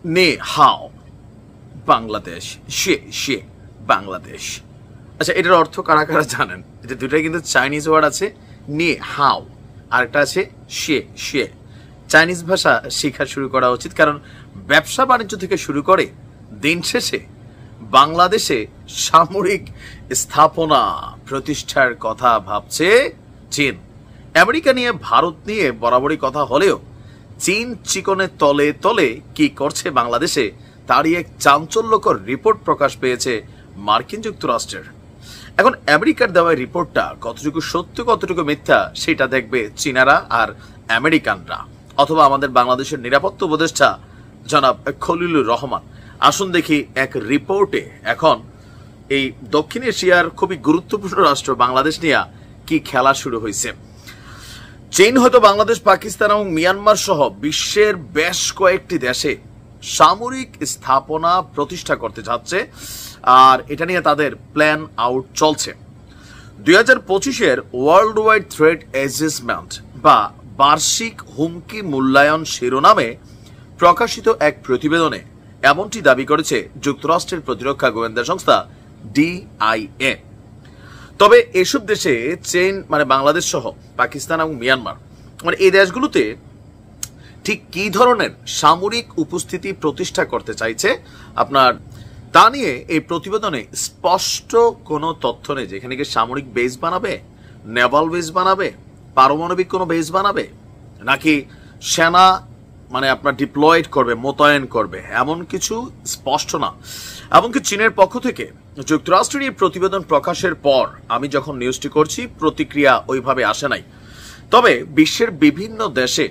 নে হাও বাংলাদেশ, সে বাংলাদেশ। আচ্ছা, এটার অর্থ কারা কারা জানেন? এটা দুটাই কিন্তু চাইনিজ ওয়ার্ড আছে, নে হাও, আরেকটা আছে সে। চাইনিজ ভাষা শেখা শুরু করা উচিত, কারণ ব্যবসা বাণিজ্য থেকে শুরু করে দিন শেষে বাংলাদেশে সামরিক স্থাপনা প্রতিষ্ঠার কথা ভাবছে চীন। আমেরিকা নিয়ে, ভারত নিয়ে বরাবরই কথা হলেও চীন চিকনে তলে তলে কি করছে বাংলাদেশে, তারই এক চাঞ্চল্যকর রিপোর্ট প্রকাশ পেয়েছে মার্কিন যুক্তরাষ্ট্রের। এখন আমেরিকার দেওয়া রিপোর্টটা কতটুকু সত্য কতটুকু মিথ্যা সেটা দেখবে চীনারা আর আমেরিকানরা, অথবা আমাদের বাংলাদেশের নিরাপত্তা উপদেষ্টা জনাব খলিলুর রহমান। আসুন দেখি এক রিপোর্টে এখন এই দক্ষিণ এশিয়ার খুবই গুরুত্বপূর্ণ রাষ্ট্র বাংলাদেশ নিয়ে কি খেলা শুরু হয়েছে। চীন হয়তো বাংলাদেশ, পাকিস্তান এবং মিয়ানমার সহ বিশ্বের বেশ কয়েকটি দেশে সামরিক স্থাপনা প্রতিষ্ঠা করতে যাচ্ছে, আর এটা নিয়ে তাদের প্ল্যান আউট চলছে। 2025-এর ওয়ার্ল্ড ওয়াইড থ্রেট অ্যাসেসমেন্ট বা বার্ষিক হুমকি মূল্যায়ন শিরোনামে প্রকাশিত এক প্রতিবেদনে এমনটি দাবি করেছে যুক্তরাষ্ট্রের প্রতিরক্ষা গোয়েন্দা সংস্থা DIA। তবে এসব দেশে চীন মানে বাংলাদেশ সহ পাকিস্তান এবং মিয়ানমার মানে এই দেশগুলোতে ঠিক কি ধরনের সামরিক উপস্থিতি প্রতিষ্ঠা করতে চাইছে আপনার তা নিয়ে এই প্রতিবেদনে স্পষ্ট কোনো তথ্য নেই। যেখানে কি সামরিক বেস বানাবে, নেভাল বেস বানাবে, পারমাণবিক কোনো বেস বানাবে, নাকি সেনা মানে আপনার ডিপ্লয়েড করবে, মোতায়েন করবে, এমন কিছু স্পষ্ট না। এমনকি চীনের পক্ষ থেকে যুক্তরাষ্ট্রের এই প্রতিবেদন প্রকাশের পর আমি যখন নিউজটি করছি প্রতিক্রিয়া ওইভাবে আসে নাই। তবে বিশ্বের বিভিন্ন দেশে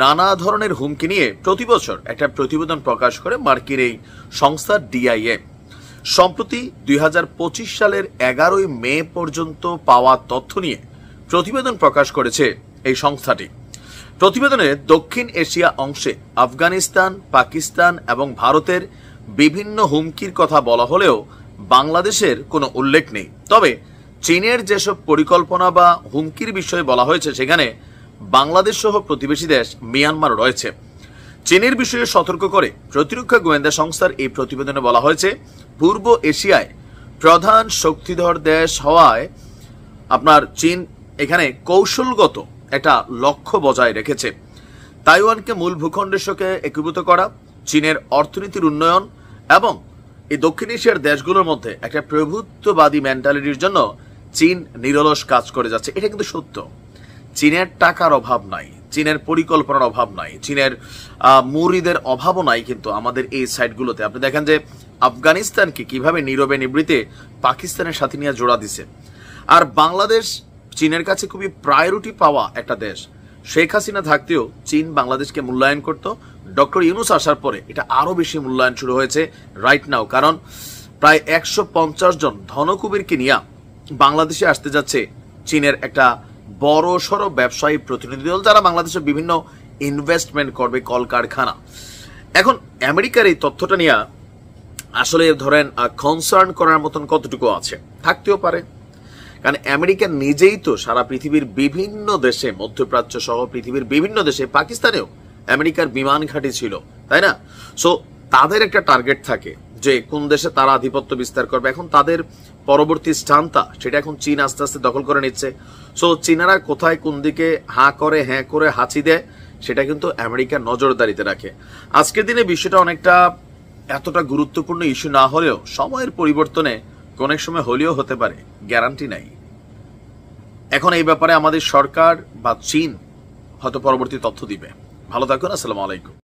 নানা ধরনের হুমকি নিয়ে প্রতি বছর একটা প্রতিবেদন প্রকাশ করে মার্কিন এই সংস্থা DIA। সম্প্রতি 2025 সালের 11 মে পর্যন্ত পাওয়া তথ্য নিয়ে প্রতিবেদন প্রকাশ করেছে এই সংস্থাটি। প্রতিবেদনে দক্ষিণ এশিয়া অংশে আফগানিস্তান, পাকিস্তান এবং ভারতের বিভিন্ন হুমকির কথা বলা হলেও বাংলাদেশের কোনো উল্লেখ নেই। তবে চীনের যেসব পরিকল্পনা বা হুমকির বিষয়ে বলা হয়েছে সেখানে বাংলাদেশ সহ প্রতিবেশী দেশ মিয়ানমার রয়েছে। চীনের বিষয়ে সতর্ক করে প্রতিরক্ষা গোয়েন্দা সংস্থার এই প্রতিবেদনে বলা হয়েছে, পূর্ব এশিয়ায় প্রধান শক্তিধর দেশ হওয়ায় আপনার চীন এখানে কৌশলগত একটা লক্ষ্য বজায় রেখেছে। তাইওয়ানকে মূল ভূখণ্ডের সঙ্গে একীভূত করা, চীনের অর্থনীতির উন্নয়ন এবং এই দক্ষিণ এশিয়ার দেশগুলোর মধ্যে একটা প্রভুত্ববাদী মেন্টালিটির জন্য চীন নিরলস কাজ করে যাচ্ছে। এটা কিন্তু সত্য। চীনের টাকার অভাব নাই, চীনের পরিকল্পনার অভাব নাই, চীনের মুরিদের অভাবও নাই। কিন্তু আমাদের এই সাইটগুলোতে আপনি দেখেন যে আফগানিস্তানকে কিভাবে নীরবে নিবৃতে পাকিস্তানের সাথে নিয়ে জোড়া দিছে। আর বাংলাদেশ চীনের কাছে খুবই প্রায়োরিটি পাওয়া একটা দেশ। শেখ হাসিনা থাকতেও চীন বাংলাদেশকে মূল্যায়ন করত। ডক্টর ইউনূস আসার পরে এটা আরো বেশি মূল্যায়ন শুরু হয়েছে রাইট নাও, কারণ প্রায় 150 জন ধনকুবেরকে নিয়ে বাংলাদেশে আসতে যাচ্ছে চীনের একটা বড় সড় ব্যবসায়ী প্রতিনিধি দল, যারা বাংলাদেশে বিভিন্ন ইনভেস্টমেন্ট করবে, কলকারখানা। এখন আমেরিকার এই তথ্যটা নিয়ে আসলে ধরেন কনসার্ন করার মতন কতটুকু আছে, থাকতেও পারে। কারণ আমেরিকা নিজেই তো সারা পৃথিবীর বিভিন্ন দেশে, মধ্যপ্রাচ্য সহ পৃথিবীর বিভিন্ন দেশে, পাকিস্তানেও আমেরিকার বিমান ঘাঁটি ছিল, তাই না? সো তাদের একটা টার্গেট থাকে যে কোন দেশে তারা আধিপত্য বিস্তার করবে। এখন তাদের পরবর্তী স্থানটা সেটা এখন চীন আস্তে আস্তে দখল করে নিচ্ছে। সো চীনারা কোথায় কোন দিকে হাঁ করে হ্যাঁ করে হাঁচি দেয় সেটা কিন্তু আমেরিকা নজরদারিতে রাখে। আজকের দিনে বিষয়টা অনেকটা এতটা গুরুত্বপূর্ণ ইস্যু না হলেও সময়ের পরিবর্তনে কোন এক সময় হলেও হতে পারে, গ্যারান্টি নাই। এখন এই ব্যাপারে আমাদের সরকার বা চীন হয়তো পরবর্তী তথ্য দিবে। ভালো থাকুন, আসসালামু আলাইকুম।